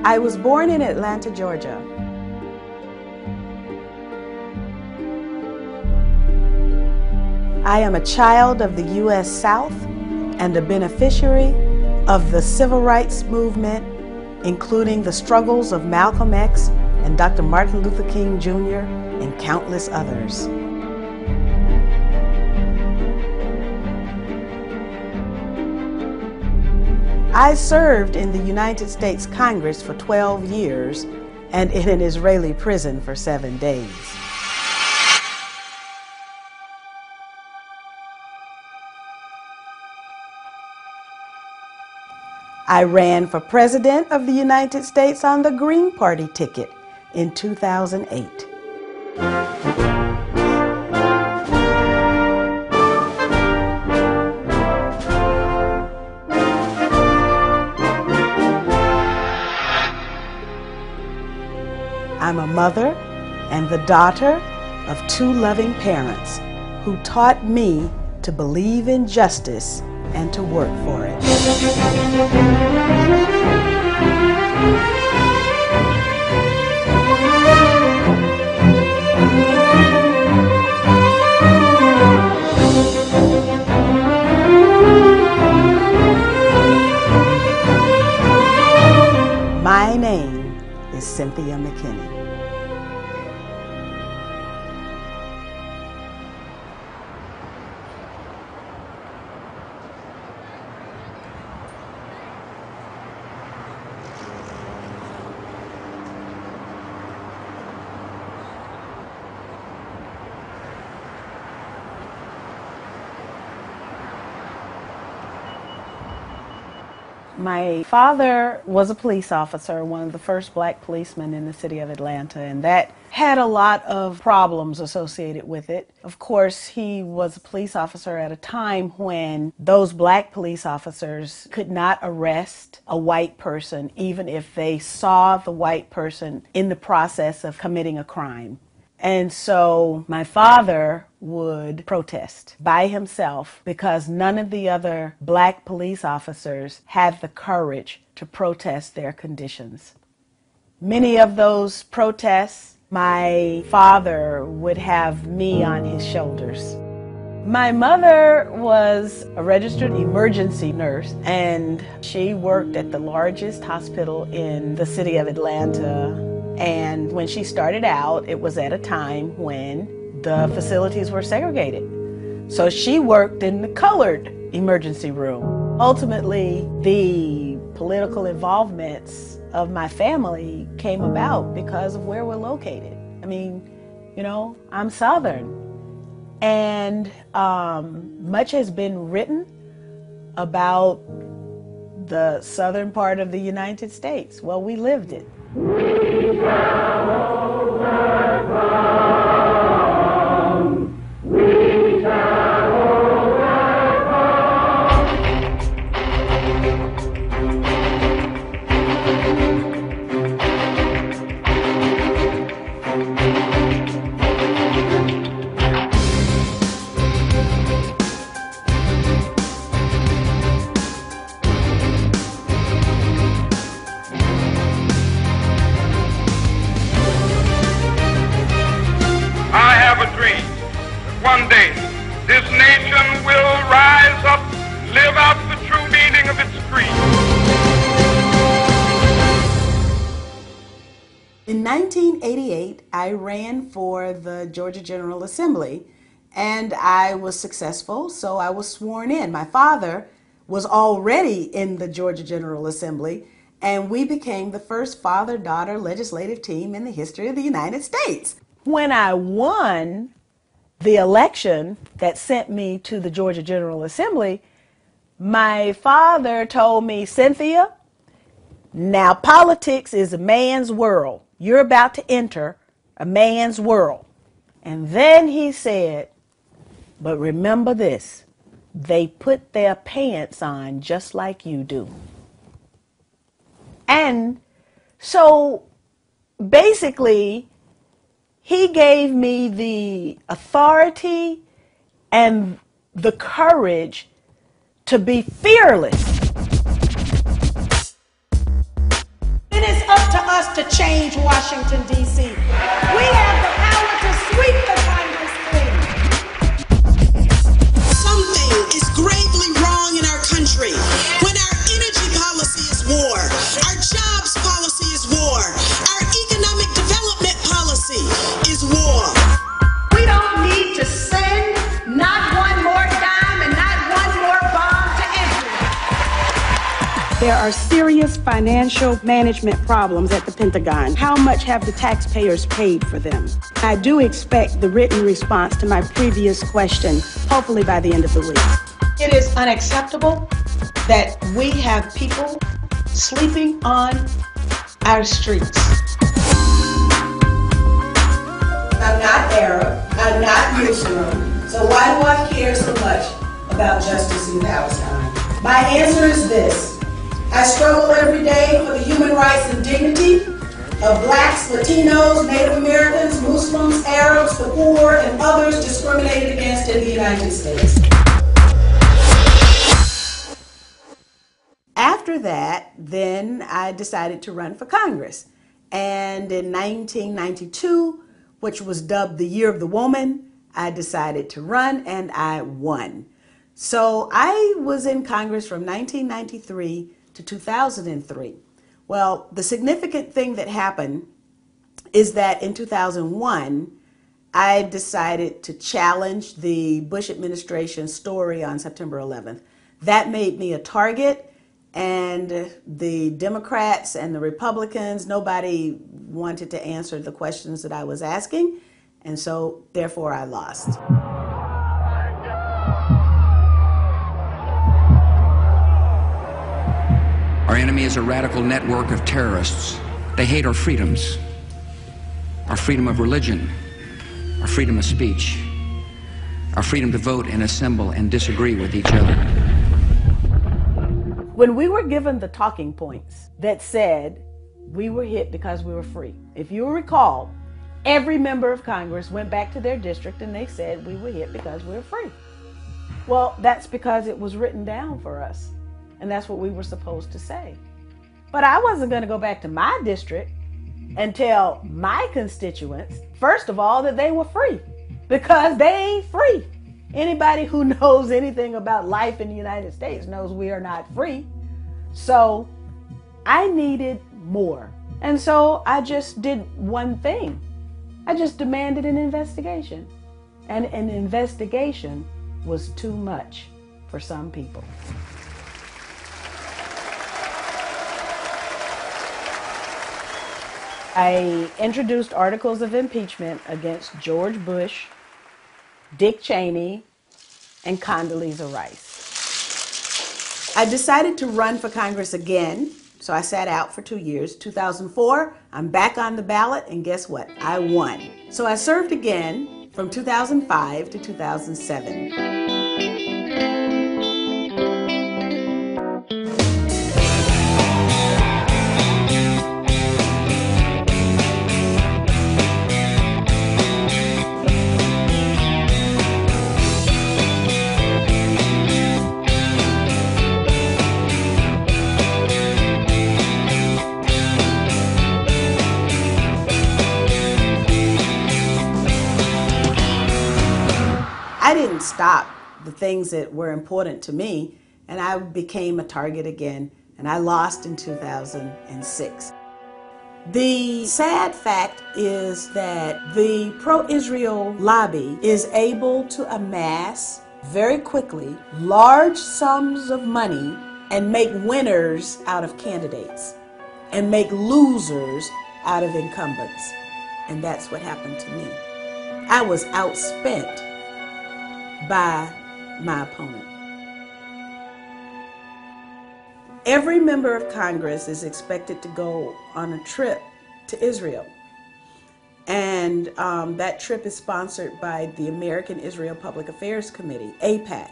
I was born in Atlanta, Georgia. I am a child of the U.S. South and a beneficiary of the civil rights movement, including the struggles of Malcolm X and Dr. Martin Luther King Jr. and countless others. I served in the United States Congress for 12 years and in an Israeli prison for 7 days. I ran for President of the United States on the Green Party ticket in 2008. I'm a mother and the daughter of 2 loving parents who taught me to believe in justice and to work for it. My name is Cynthia McKinney. My father was a police officer, one of the first black policemen in the city of Atlanta, and that had a lot of problems associated with it. Of course, he was a police officer at a time when those black police officers could not arrest a white person, even if they saw the white person in the process of committing a crime. And so my father would protest by himself because none of the other black police officers had the courage to protest their conditions. Many of those protests, my father would have me on his shoulders. My mother was a registered emergency nurse, and she worked at the largest hospital in the city of Atlanta. And when she started out, it was at a time when the facilities were segregated. So she worked in the colored emergency room. Ultimately, the political involvements of my family came about because of where we're located. I mean, you know, I'm Southern. And much has been written about the southern part of the United States. Well, we lived it. We shall overcome. We shall one day, this nation will rise up, live out the true meaning of its creed. In 1988, I ran for the Georgia General Assembly, and I was successful, so I was sworn in. My father was already in the Georgia General Assembly, and we became the first father-daughter legislative team in the history of the United States. When I won the election that sent me to the Georgia General Assembly, my father told me, Cynthia, now politics is a man's world. You're about to enter a man's world. And then he said, but remember this, they put their pants on just like you do. And so basically, he gave me the authority and the courage to be fearless. It is up us to change Washington, D.C. We have the power to sweep the Congress clean. Something is gravely wrong in our country when our energy policy is war, our jobs policy is war, our economic development policy is war. We don't need to send not one more dime and not one more bomb to Israel. There are serious financial management problems at the Pentagon. How much have the taxpayers paid for them? I do expect the written response to my previous question, hopefully by the end of the week. It is unacceptable that we have people sleeping on our streets. I'm not Arab, I'm not Muslim, so why do I care so much about justice in Palestine? My answer is this. I struggle every day for the human rights and dignity of blacks, Latinos, Native Americans, Muslims, Arabs, the poor, and others discriminated against in the United States. After that, then I decided to run for Congress. And in 1992, which was dubbed the Year of the Woman, I decided to run and I won. So I was in Congress from 1993 to 2003. Well, the significant thing that happened is that in 2001, I decided to challenge the Bush administration's story on September 11th. That made me a target, and the Democrats and the Republicans, nobody wanted to answer the questions that I was asking, and so therefore I lost. Our enemy is a radical network of terrorists. They hate our freedoms, our freedom of religion, our freedom of speech, our freedom to vote and assemble and disagree with each other. When we were given the talking points that said we were hit because we were free, if you recall, every member of Congress went back to their district and they said we were hit because we were free. Well, that's because it was written down for us. And that's what we were supposed to say. But I wasn't going to go back to my district and tell my constituents, first of all, that they were free, because they ain't free. Anybody who knows anything about life in the United States knows we are not free. So I needed more. And so I just did one thing. I just demanded an investigation. And an investigation was too much for some people. I introduced articles of impeachment against George Bush, Dick Cheney, and Condoleezza Rice. I decided to run for Congress again, so I sat out for 2 years. 2004, I'm back on the ballot, and guess what? I won. So I served again from 2005 to 2007. I didn't stop the things that were important to me, and I became a target again, and I lost in 2006. The sad fact is that the pro-Israel lobby is able to amass very quickly large sums of money and make winners out of candidates and make losers out of incumbents. And that's what happened to me. I was outspent by my opponent. Every member of Congress is expected to go on a trip to Israel. And that trip is sponsored by the American Israel Public Affairs Committee, AIPAC.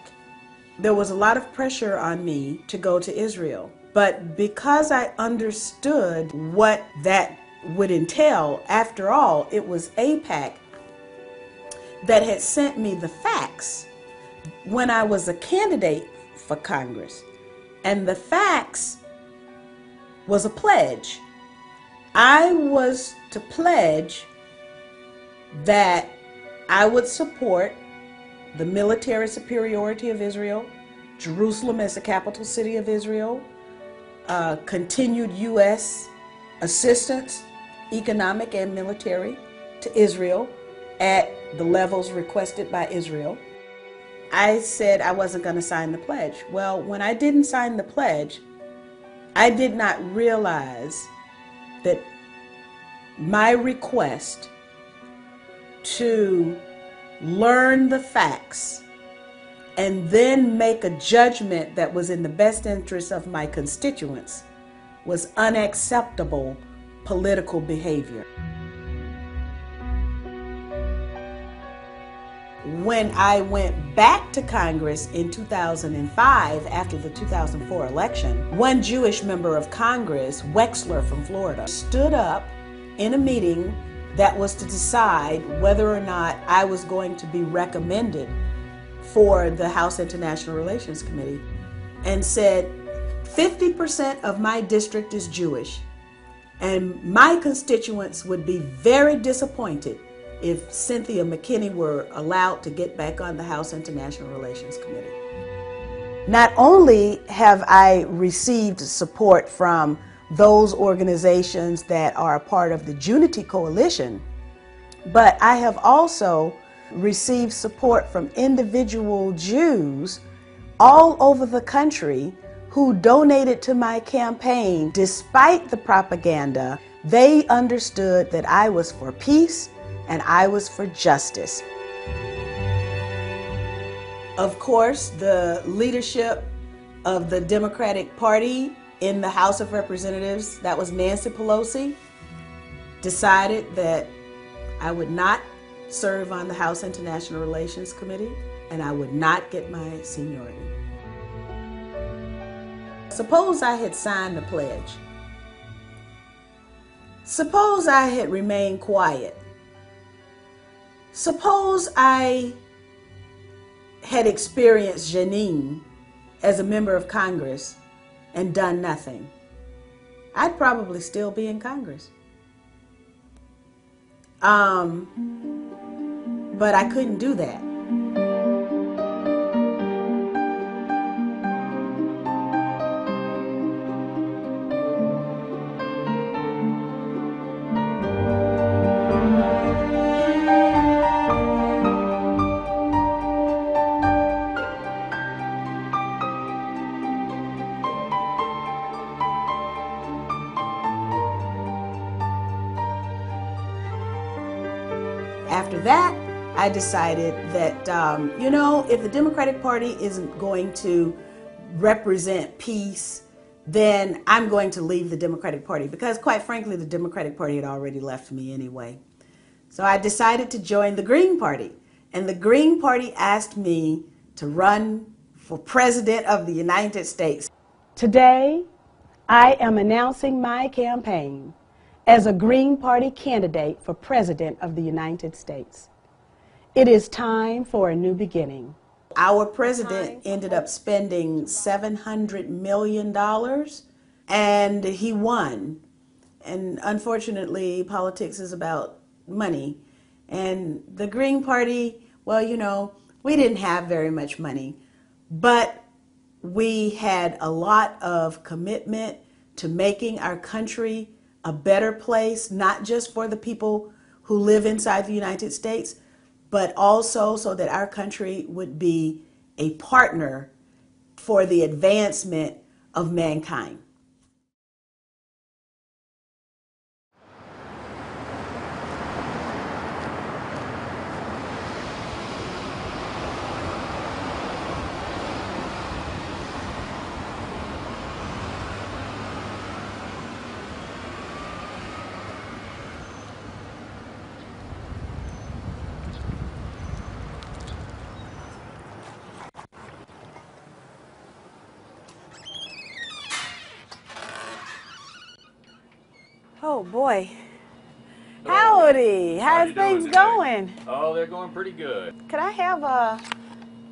There was a lot of pressure on me to go to Israel, but because I understood what that would entail, after all, it was AIPAC that had sent me the facts when I was a candidate for Congress. And the facts was a pledge. I was to pledge that I would support the military superiority of Israel, Jerusalem as the capital city of Israel, continued U.S. assistance, economic and military, to Israel at the levels requested by Israel. I said I wasn't going to sign the pledge. Well, when I didn't sign the pledge, I did not realize that my request to learn the facts and then make a judgment that was in the best interest of my constituents was unacceptable political behavior. When I went back to Congress in 2005 after the 2004 election, one Jewish member of Congress, Wexler from Florida, stood up in a meeting that was to decide whether or not I was going to be recommended for the House International Relations Committee and said, 50% of my district is Jewish, and my constituents would be very disappointed if Cynthia McKinney were allowed to get back on the House International Relations Committee. Not only have I received support from those organizations that are a part of the Junity Coalition, but I have also received support from individual Jews all over the country who donated to my campaign. Despite the propaganda, they understood that I was for peace and I was for justice. Of course, the leadership of the Democratic Party in the House of Representatives, that was Nancy Pelosi, decided that I would not serve on the House International Relations Committee and I would not get my seniority. Suppose I had signed the pledge. Suppose I had remained quiet. Suppose I had experienced Janine as a member of Congress and done nothing. I'd probably still be in Congress. But I couldn't do that. After that, I decided that, if the Democratic Party isn't going to represent peace, then I'm going to leave the Democratic Party because, quite frankly, the Democratic Party had already left me anyway. So I decided to join the Green Party, and the Green Party asked me to run for President of the United States. Today, I am announcing my campaign as a Green Party candidate for President of the United States. It is time for a new beginning. Our president ended up spending $700 million and he won. And unfortunately, politics is about money. And the Green Party, well, we didn't have very much money, but we had a lot of commitment to making our country a better place, not just for the people who live inside the United States, but also so that our country would be a partner for the advancement of mankind. Oh boy. Howdy. How's things going? Oh, they're going pretty good. Could I have a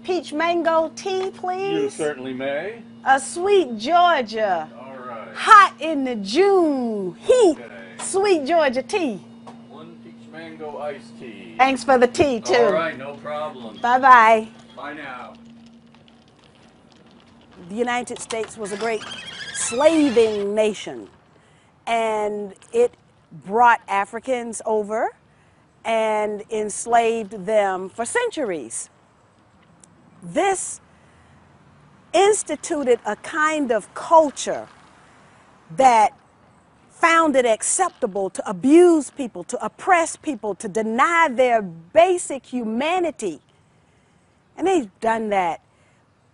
peach mango tea, please? You certainly may. A sweet Georgia. All right. Hot in the June heat. Okay. Sweet Georgia tea. One peach mango iced tea. Thanks for the tea, too. All right, no problem. Bye-bye. Bye now. The United States was a great slaving nation, and it brought Africans over and enslaved them for centuries. This instituted a kind of culture that found it acceptable to abuse people, to oppress people, to deny their basic humanity. And they've done that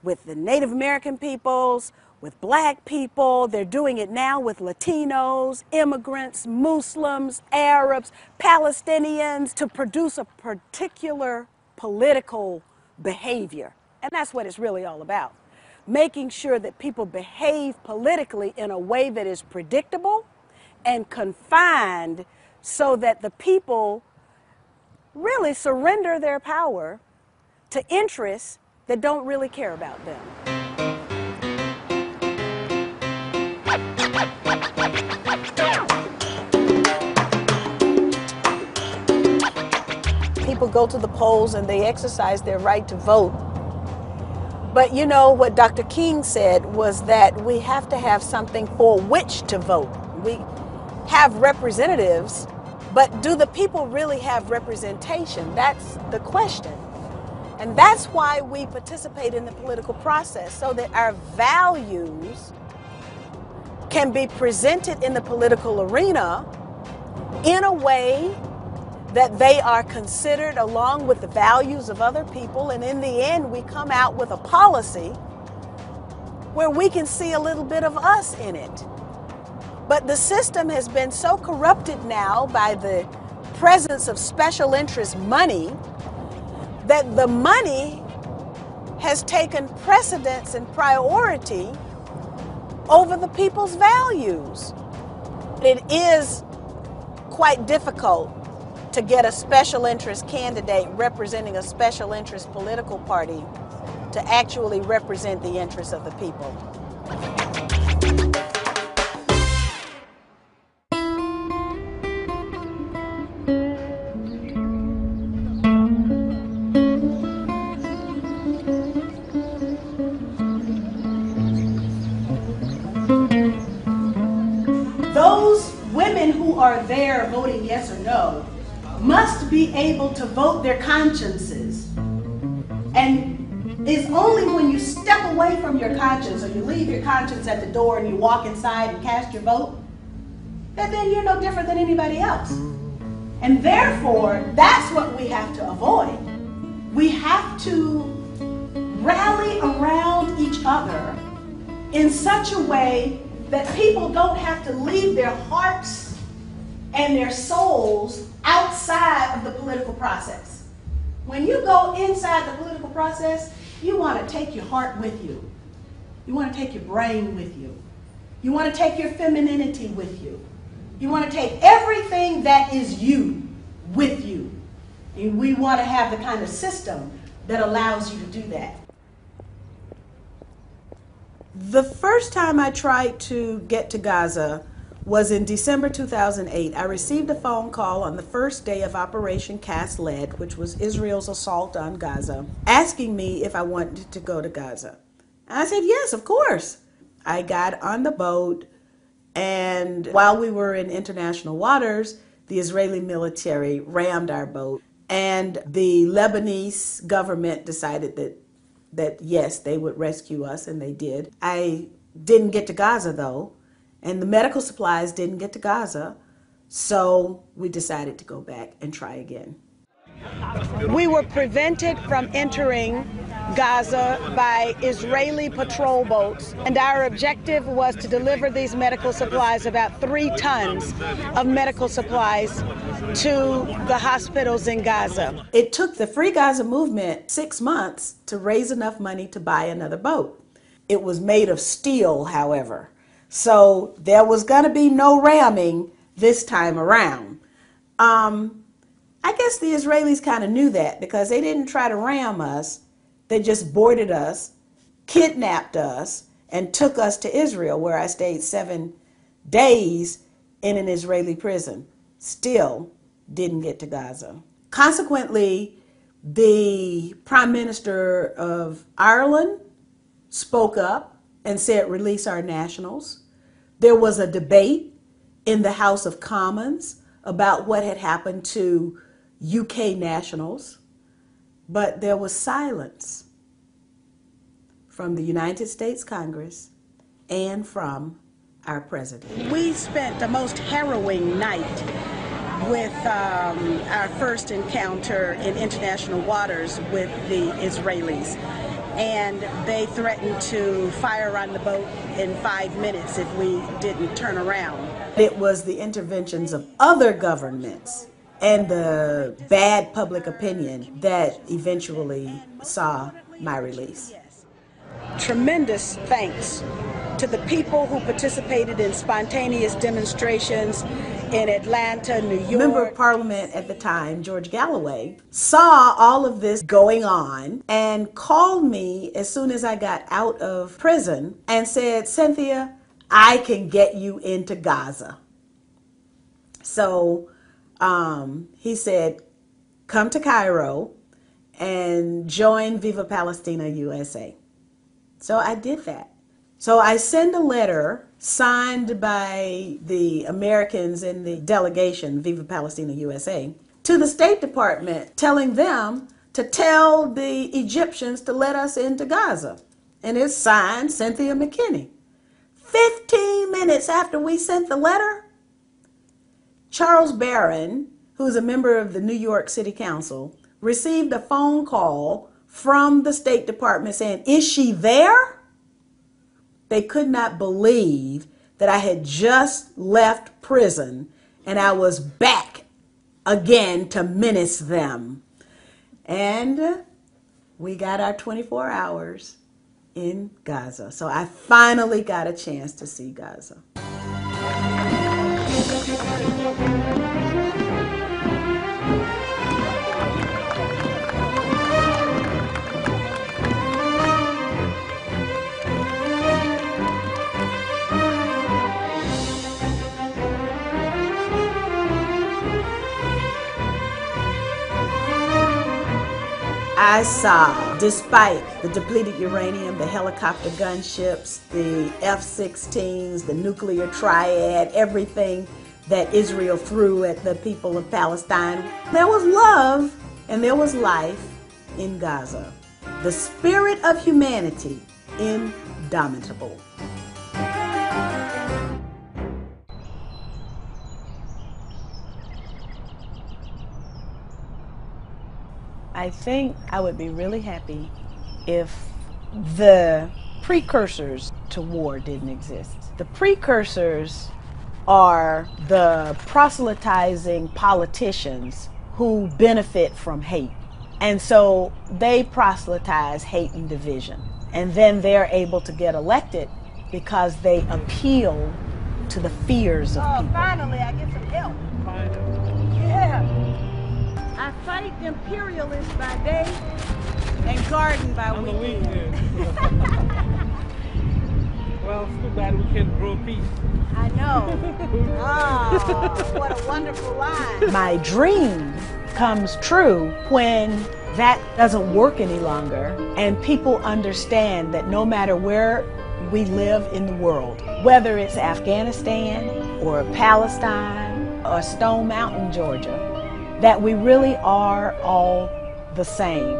with the Native American peoples, with black people. They're doing it now with Latinos, immigrants, Muslims, Arabs, Palestinians, to produce a particular political behavior. And that's what it's really all about. Making sure that people behave politically in a way that is predictable and confined so that the people really surrender their power to interests that don't really care about them. People go to the polls and they exercise their right to vote. But you know, what Dr. King said was that we have to have something for which to vote. We have representatives, but do the people really have representation? That's the question. And that's why we participate in the political process, so that our values can be presented in the political arena in a way that they are considered along with the values of other people, and in the end we come out with a policy where we can see a little bit of us in it. But the system has been so corrupted now by the presence of special interest money that the money has taken precedence and priority over the people's values. It is quite difficult to get a special interest candidate representing a special interest political party to actually represent the interests of the people. Those women who are there voting yes or no must be able to vote their consciences. And it's only when you step away from your conscience, or you leave your conscience at the door and you walk inside and cast your vote, that then you're no different than anybody else. And therefore, that's what we have to avoid. We have to rally around each other in such a way that people don't have to leave their hearts and their souls outside of the political process. When you go inside the political process, you want to take your heart with you. You want to take your brain with you. You want to take your femininity with you. You want to take everything that is you with you. And we want to have the kind of system that allows you to do that. The first time I tried to get to Gaza was in December 2008. I received a phone call on the first day of Operation Cast Lead, which was Israel's assault on Gaza, asking me if I wanted to go to Gaza. And I said, yes, of course. I got on the boat, and while we were in international waters, the Israeli military rammed our boat, and the Lebanese government decided that yes, they would rescue us, and they did. I didn't get to Gaza, though, and the medical supplies didn't get to Gaza, so we decided to go back and try again. We were prevented from entering Gaza by Israeli patrol boats, and our objective was to deliver these medical supplies, about 3 tons of medical supplies, to the hospitals in Gaza. It took the Free Gaza movement 6 months to raise enough money to buy another boat. It was made of steel, however, so there was going to be no ramming this time around. I guess the Israelis kind of knew that, because they didn't try to ram us. They just boarded us, kidnapped us, and took us to Israel, where I stayed 7 days in an Israeli prison still didn't get to Gaza. Consequently, the Prime Minister of Ireland spoke up and said, release our nationals. There was a debate in the House of Commons about what had happened to UK nationals, but there was silence from the United States Congress and from our president. We spent the most harrowing night with our first encounter in international waters with the Israelis. And they threatened to fire on the boat in 5 minutes if we didn't turn around. It was the interventions of other governments and the bad public opinion that eventually saw my release. Tremendous thanks to the people who participated in spontaneous demonstrations in Atlanta, New York. Member of Parliament at the time, George Galloway, saw all of this going on and called me as soon as I got out of prison and said, Cynthia, I can get you into Gaza. So he said, come to Cairo and join Viva Palestina USA. So I did that. So I send a letter signed by the Americans in the delegation, Viva Palestina USA, to the State Department, telling them to tell the Egyptians to let us into Gaza. And it's signed Cynthia McKinney. 15 minutes after we sent the letter, Charles Barron, who's a member of the New York City Council, received a phone call from the State Department saying, is she there? They could not believe that I had just left prison and I was back again to menace them. And we got our 24 hours in Gaza. So I finally got a chance to see Gaza. I saw, despite the depleted uranium, the helicopter gunships, the F-16s, the nuclear triad, everything that Israel threw at the people of Palestine, there was love and there was life in Gaza. The spirit of humanity, indomitable. I think I would be really happy if the precursors to war didn't exist. The precursors are the proselytizing politicians who benefit from hate. And so they proselytize hate and division. And then they're able to get elected because they appeal to the fears of people. Finally, I get some help. Yeah. I fight imperialists by day and garden by weekend. Well, it's too bad we can't grow peace. I know. Oh, what a wonderful line. My dream comes true when that doesn't work any longer and people understand that no matter where we live in the world, whether it's Afghanistan or Palestine or Stone Mountain, Georgia, that we really are all the same.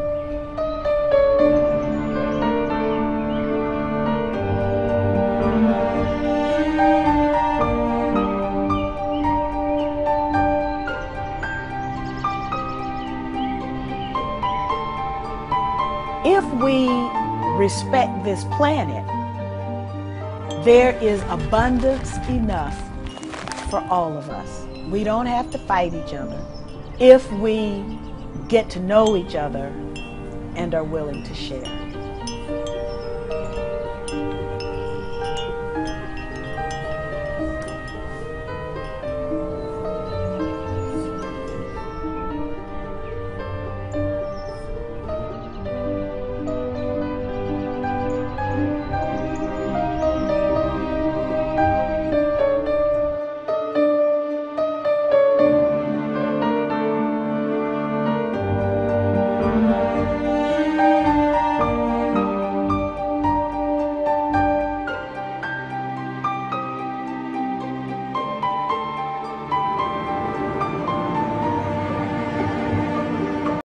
If we respect this planet, there is abundance enough for all of us. We don't have to fight each other if we get to know each other and are willing to share.